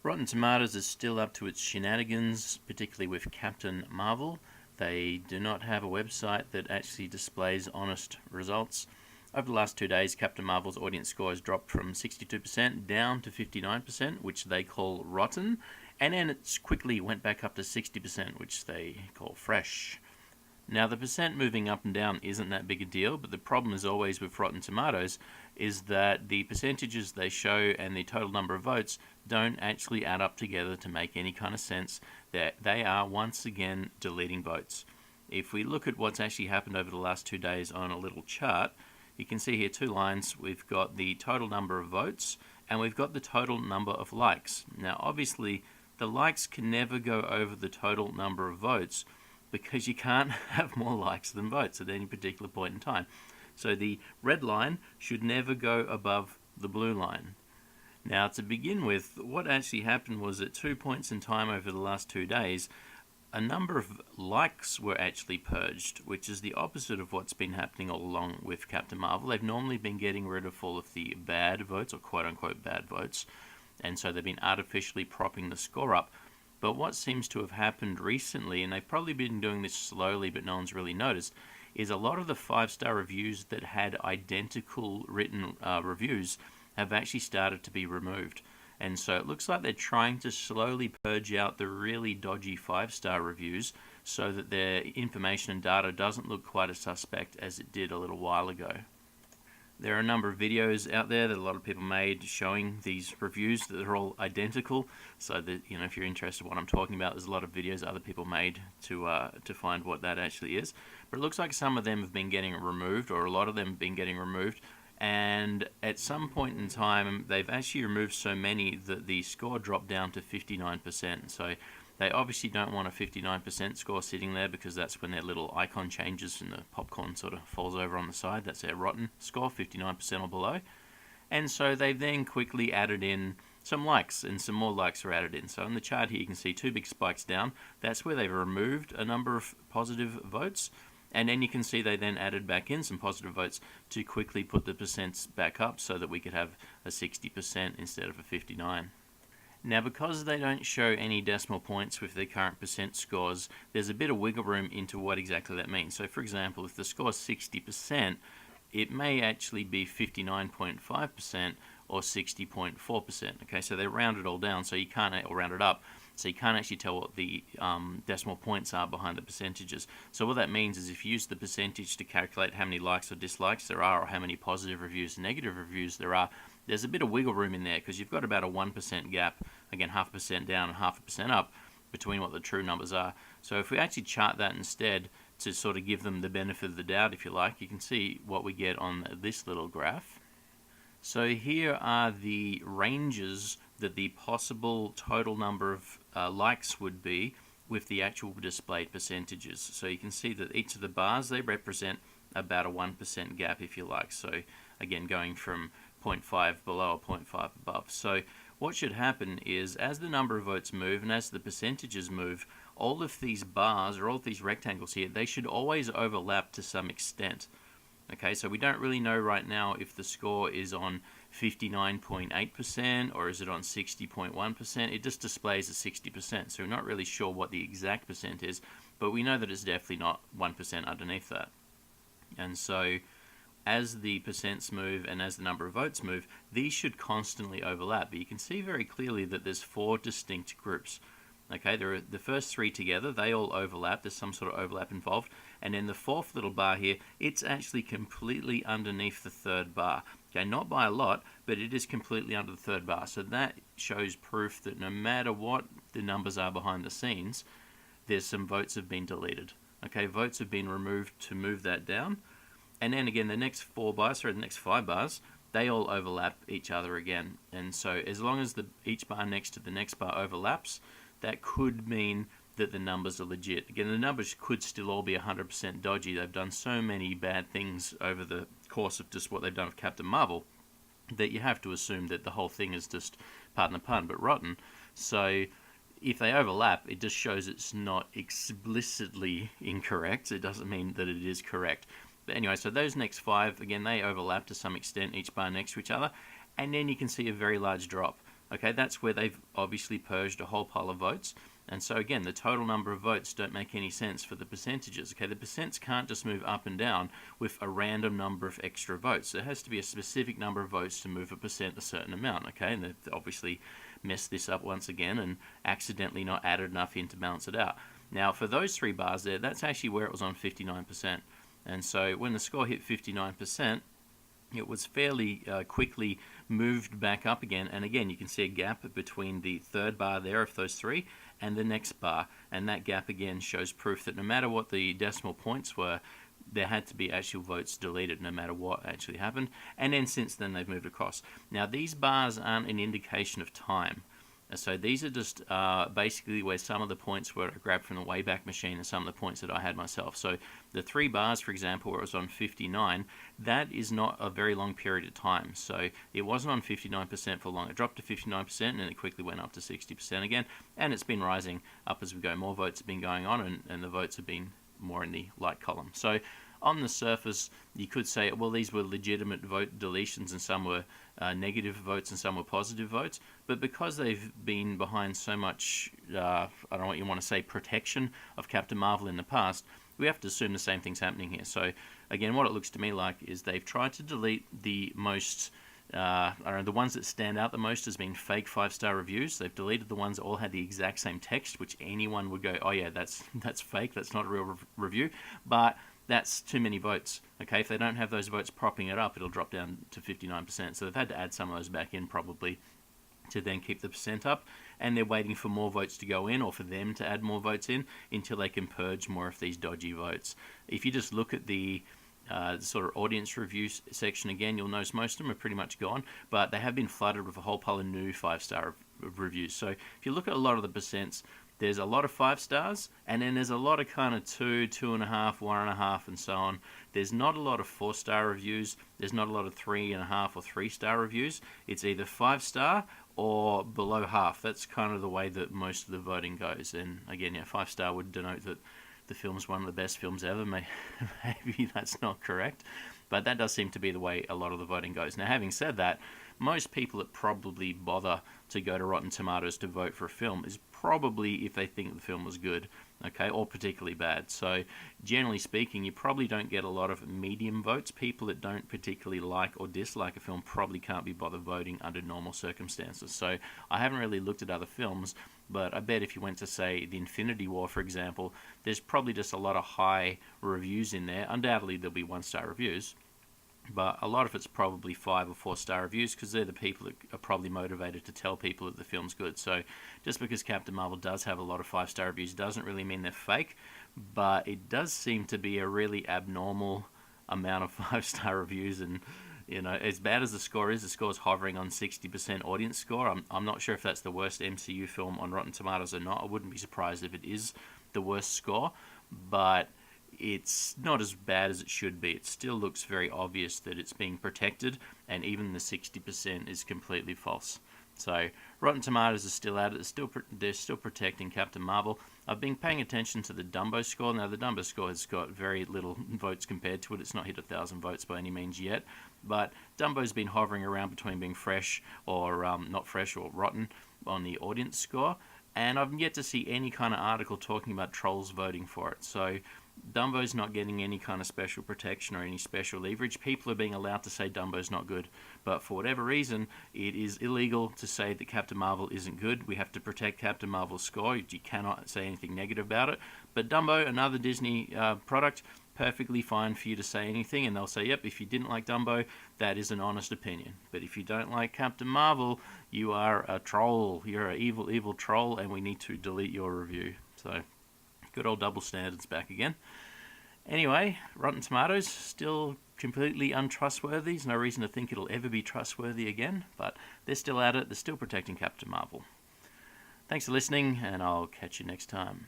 Rotten Tomatoes is still up to its shenanigans, particularly with Captain Marvel. They do not have a website that actually displays honest results. Over the last 2 days, Captain Marvel's audience score has dropped from 62% down to 59%, which they call rotten, and then it quickly went back up to 60%, which they call fresh. Now, the percent moving up and down isn't that big a deal, but the problem is always with Rotten Tomatoes is that the percentages they show and the total number of votes don't actually add up together to make any kind of sense. That they are once again deleting votes. If we look at what's actually happened over the last 2 days on a little chart, you can see here 2 lines. We've got the total number of votes and we've got the total number of likes. Now, obviously, the likes can never go over the total number of votes, because you can't have more likes than votes at any particular point in time. So the red line should never go above the blue line. Now, to begin with, what actually happened was at 2 points in time over the last 2 days, a number of likes were actually purged, which is the opposite of what's been happening all along with Captain Marvel. They've normally been getting rid of all of the bad votes, or quote-unquote bad votes, and so they've been artificially propping the score up. But what seems to have happened recently, and they've probably been doing this slowly but no one's really noticed, is a lot of the 5-star reviews that had identical written reviews have actually started to be removed. And so it looks like they're trying to slowly purge out the really dodgy 5-star reviews so that their information and data doesn't look quite as suspect as it did a little while ago. There are a number of videos out there that a lot of people made showing these reviews that are all identical. So that, if you're interested in what I'm talking about, there's a lot of videos other people made to find what that actually is. But it looks like some of them have been getting removed, or a lot of them have been getting removed. And at some point in time, they've actually removed so many that the score dropped down to 59%. So they obviously don't want a 59% score sitting there, because that's when their little icon changes and the popcorn sort of falls over on the side. That's their rotten score, 59% or below. And so they've then quickly added in some likes, and some more likes are added in. So on the chart here you can see 2 big spikes down. That's where they've removed a number of positive votes. And then you can see they then added back in some positive votes to quickly put the percents back up so that we could have a 60% instead of a 59%. Now, because they don't show any decimal points with their current percent scores, there's a bit of wiggle room into what exactly that means. So, for example, if the score is 60%, it may actually be 59.5% or 60.4%. Okay, so they round it all down, so you can't, or round it up, so you can't actually tell what the decimal points are behind the percentages. So what that means is if you use the percentage to calculate how many likes or dislikes there are, or how many positive reviews and negative reviews there are, there's a bit of wiggle room in there, because you've got about a 1% gap, again 0.5% down and 0.5% up, between what the true numbers are. So if we actually chart that instead to sort of give them the benefit of the doubt, if you like, you can see what we get on this little graph. So here are the ranges that the possible total number of likes would be with the actual displayed percentages. So you can see that each of the bars, they represent about a 1% gap, if you like. So again, going from 0.5 below or 0.5 above. So what should happen is, as the number of votes move and as the percentages move, all of these bars, or all of these rectangles here, they should always overlap to some extent. Okay, so we don't really know right now if the score is on 59.8% or is it on 60.1%. It just displays as 60%, so we're not really sure what the exact percent is, but we know that it's definitely not 1% underneath that. And so as the percents move and as the number of votes move, these should constantly overlap. But you can see very clearly that there's 4 distinct groups. Okay, there are the first 3 together, they all overlap, there's some sort of overlap involved, and then the 4th little bar here, it's actually completely underneath the 3rd bar. Okay, not by a lot, but it is completely under the 3rd bar, so that shows proof that no matter what the numbers are behind the scenes, there's some votes have been deleted. Okay, votes have been removed to move that down, and then again the next 4 bars, sorry, the next 5 bars, they all overlap each other again, and so as long as each bar next to the next bar overlaps, that could mean that the numbers are legit. Again, the numbers could still all be 100% dodgy. They've done so many bad things over the course of just what they've done with Captain Marvel that you have to assume that the whole thing is just, pardon the pun, but rotten. So if they overlap, it just shows it's not explicitly incorrect. It doesn't mean that it is correct. But anyway, so those next 5, again, they overlap to some extent, each bar next to each other. And then you can see a very large drop. Okay, that's where they've obviously purged a whole pile of votes. And so again, the total number of votes don't make any sense for the percentages. Okay, the percents can't just move up and down with a random number of extra votes. There has to be a specific number of votes to move a percent a certain amount. Okay, and they've obviously messed this up once again and accidentally not added enough in to balance it out. Now, for those three bars there, that's actually where it was on 59%. And so when the score hit 59%, it was fairly quickly moved back up again, and again you can see a gap between the third bar there of those three and the next bar, and that gap again shows proof that no matter what the decimal points were, there had to be actual votes deleted no matter what actually happened. And then since then they've moved across. Now these bars aren't an indication of time. So these are just basically where some of the points were grabbed from the Wayback Machine and some of the points that I had myself. So the three bars, for example, where it was on 59, that is not a very long period of time. So it wasn't on 59% for long. It dropped to 59% and then it quickly went up to 60% again. And it's been rising up as we go. More votes have been going on and the votes have been more in the light column. So on the surface, you could say, well, these were legitimate vote deletions and some were negative votes and some were positive votes. But because they've been behind so much, I don't know what you want to say, protection of Captain Marvel in the past, we have to assume the same thing's happening here. So again, what it looks to me like is they've tried to delete the most, I don't know, the ones that stand out the most as being fake 5-star reviews. They've deleted the ones that all had the exact same text, which anyone would go, oh yeah, that's fake, that's not a real review. But that's too many votes. Okay, if they don't have those votes propping it up, it'll drop down to 59%. So they've had to add some of those back in probably to then keep the percent up, and they're waiting for more votes to go in or for them to add more votes in until they can purge more of these dodgy votes. If you just look at the sort of audience review section again, you'll notice most of them are pretty much gone, but they have been flooded with a whole pile of new 5-star reviews. So if you look at a lot of the percents, there's a lot of 5 stars, and then there's a lot of kind of 2, 2.5, 1.5, and so on. There's not a lot of 4-star reviews. There's not a lot of 3.5 or 3-star reviews. It's either 5-star or below half. That's kind of the way that most of the voting goes. And again, yeah, 5-star would denote that the film's one of the best films ever. Maybe that's not correct, but that does seem to be the way a lot of the voting goes. Now, having said that, most people that probably bother to go to Rotten Tomatoes to vote for a film is probably if they think the film was good, okay, or particularly bad. So generally speaking, you probably don't get a lot of medium votes. People that don't particularly like or dislike a film probably can't be bothered voting under normal circumstances. So I haven't really looked at other films, but I bet if you went to, say, the Infinity War, for example, there's probably just a lot of high reviews in there. Undoubtedly there'll be 1-star reviews, but a lot of it's probably 5 or 4-star reviews because they're the people that are probably motivated to tell people that the film's good. So just because Captain Marvel does have a lot of 5-star reviews doesn't really mean they're fake, but it does seem to be a really abnormal amount of 5-star reviews. And you know, as bad as the score's hovering on 60% audience score. I'm not sure if that's the worst MCU film on Rotten Tomatoes or not. I wouldn't be surprised if it is the worst score, but it's not as bad as it should be. It still looks very obvious that it's being protected, and even the 60% is completely false. So Rotten Tomatoes is still at it. They're still protecting Captain Marvel. I've been paying attention to the Dumbo score. Now, the Dumbo score has got very little votes compared to it. It's not hit 1,000 votes by any means yet. But Dumbo's been hovering around between being fresh or not fresh or rotten on the audience score. And I've yet to see any kind of article talking about trolls voting for it. So Dumbo's not getting any kind of special protection or any special leverage. People are being allowed to say Dumbo's not good, but for whatever reason, it is illegal to say that Captain Marvel isn't good. We have to protect Captain Marvel's score. You cannot say anything negative about it. But Dumbo, another Disney product, perfectly fine for you to say anything, and they'll say, yep, if you didn't like Dumbo, that is an honest opinion. But if you don't like Captain Marvel, you are a troll. You're an evil, evil troll, and we need to delete your review. So good old double standards back again. Anyway, Rotten Tomatoes, still completely untrustworthy. There's no reason to think it'll ever be trustworthy again, but they're still at it. They're still protecting Captain Marvel. Thanks for listening, and I'll catch you next time.